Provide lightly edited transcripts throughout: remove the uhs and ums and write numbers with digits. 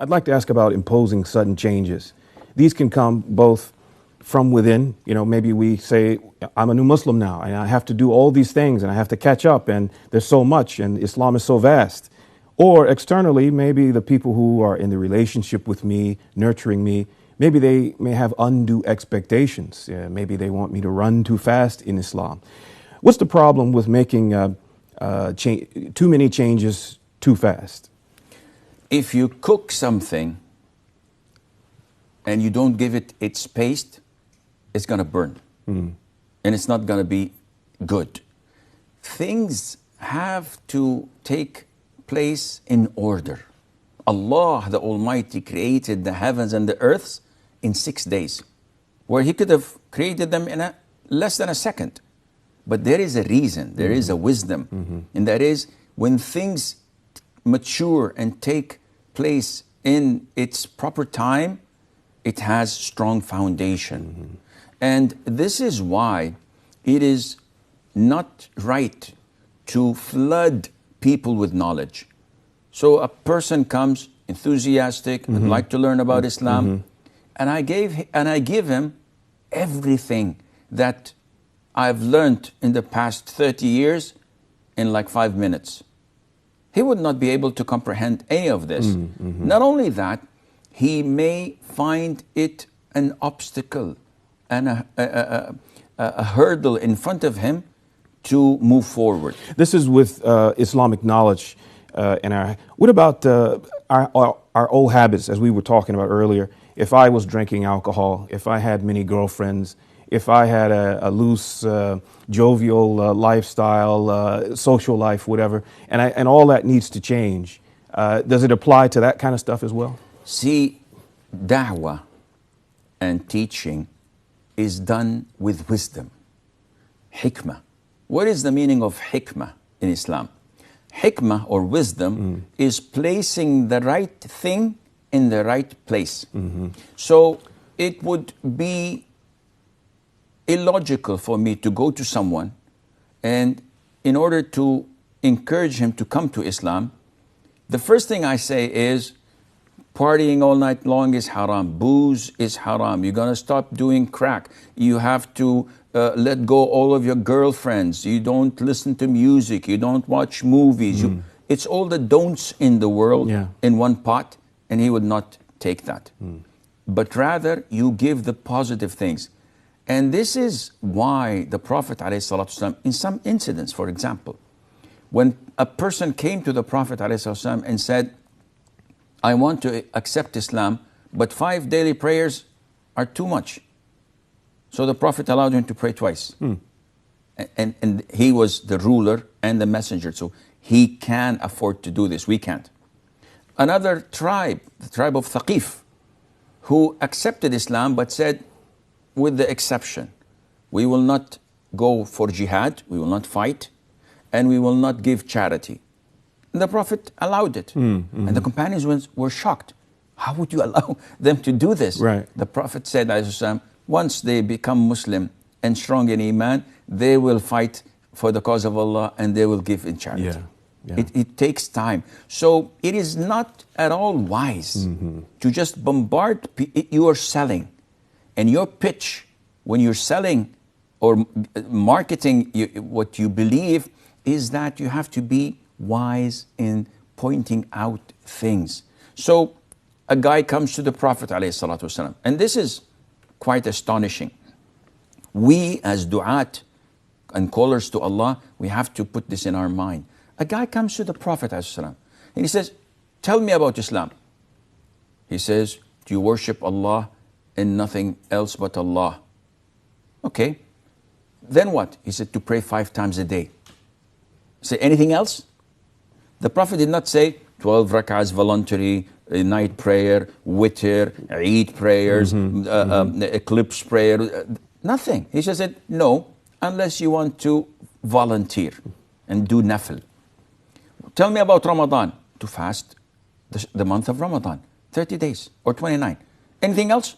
I'd like to ask about imposing sudden changes. These can come both from within. You know, maybe we say, I'm a new Muslim now, and I have to do all these things, and I have to catch up, and there's so much, and Islam is so vast. Or externally, maybe the people who are in the relationship with me, nurturing me, maybe they may have undue expectations. Maybe they want me to run too fast in Islam. What's the problem with making too many changes too fast? If you cook something and you don't give it its paste, it's going to burn. And it's not going to be good. Things have to take place in order. Allah, the Almighty, created the heavens and the earths in 6 days, where He could have created them in less than a second. But there is a reason, there is a wisdom, and that is when things mature and take place in its proper time, it has strong foundation. And this is why it is not right to flood people with knowledge. So a person comes enthusiastic, would like to learn about Islam, and I give him everything that I've learned in the past 30 years in like 5 minutes. He would not be able to comprehend any of this. Not only that, he may find it an obstacle and a hurdle in front of him to move forward. This is with Islamic knowledge. What about our old habits, as we were talking about earlier? If I was drinking alcohol, if I had many girlfriends, if I had a loose, jovial lifestyle, social life, whatever, and all that needs to change, does it apply to that kind of stuff as well? See, da'wah and teaching is done with wisdom. Hikmah. What is the meaning of hikmah in Islam? Hikmah or wisdom is placing the right thing in the right place. So it would be illogical for me to go to someone and in order to encourage him to come to Islam, the first thing I say is partying all night long is haram, booze is haram, you're going to stop doing crack, you have to let go all of your girlfriends, you don't listen to music, you don't watch movies. It's all the don'ts in the world in one pot, and he would not take that. But rather, you give the positive things. And this is why the Prophet ﷺ, in some incidents, for example, when a person came to the Prophet ﷺ and said, I want to accept Islam, but 5 daily prayers are too much. So the Prophet allowed him to pray twice. And he was the ruler and the messenger, so he can afford to do this. We can't. Another tribe, the tribe of Thaqif, who accepted Islam but said, with the exception, we will not go for jihad, we will not fight, and we will not give charity. And the Prophet allowed it. And the companions were shocked. How would you allow them to do this? Right. The Prophet said, once they become Muslim and strong in Iman, they will fight for the cause of Allah and they will give in charity. It takes time. So it is not at all wise to just bombard. You are selling. And your pitch, when you're selling or marketing what you believe, is that you have to be wise in pointing out things. So a guy comes to the Prophet ﷺ, and this is quite astonishing. We as du'at and callers to Allah, we have to put this in our mind. A guy comes to the Prophet ﷺ, and he says, tell me about Islam. He says, do you worship Allah and nothing else but Allah? Okay. Then what? He said, to pray 5 times a day. Say anything else? The Prophet did not say 12 rak'ahs voluntary, night prayer, witr, Eid prayers, eclipse prayer, nothing. He just said, no, unless you want to volunteer and do nafil. Tell me about Ramadan. To fast the month of Ramadan, 30 days or 29. Anything else?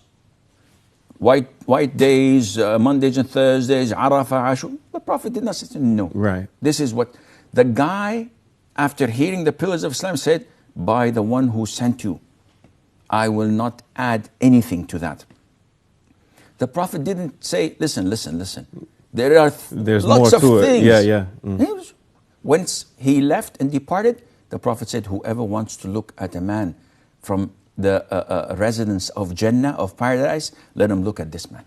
White days, Mondays and Thursdays, Arafah, Ashur. The Prophet did not say no. Right. This is what the guy, after hearing the pillars of Islam, said, by the one who sent you, I will not add anything to that. The Prophet didn't say, listen. There are There's lots more of to it. things. Yeah. Once he left and departed, the Prophet said, whoever wants to look at a man from the residence of Jannah, of paradise, let him look at this man.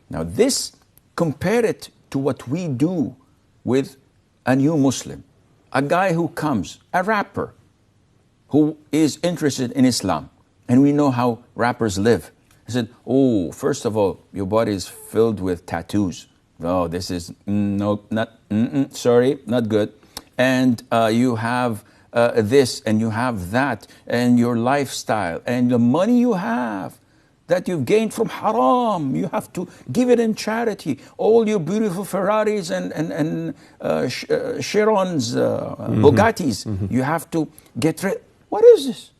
Now this, compare it to what we do with a new Muslim, a guy who comes, a rapper, who is interested in Islam, and we know how rappers live. I said, oh, first of all, your body is filled with tattoos. Oh, this is, sorry, not good. And you have this, and you have that, and your lifestyle, and the money you have that you've gained from haram, you have to give it in charity. All your beautiful Ferraris and Chirons, Bugattis, you have to get rid. What is this?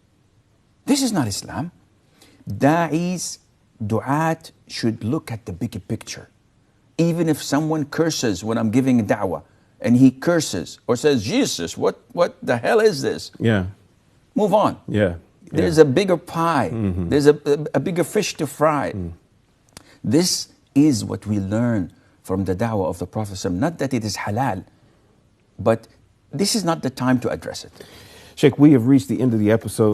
This is not Islam. Da'is, du'at should look at the bigger picture. Even if someone curses when I'm giving da'wah, and he curses or says, Jesus, what the hell is this? Yeah. Move on. Yeah. There's a bigger pie. There's a bigger fish to fry. This is what we learn from the da'wah of the Prophet. Not that it is halal, but this is not the time to address it. Sheikh, we have reached the end of the episode.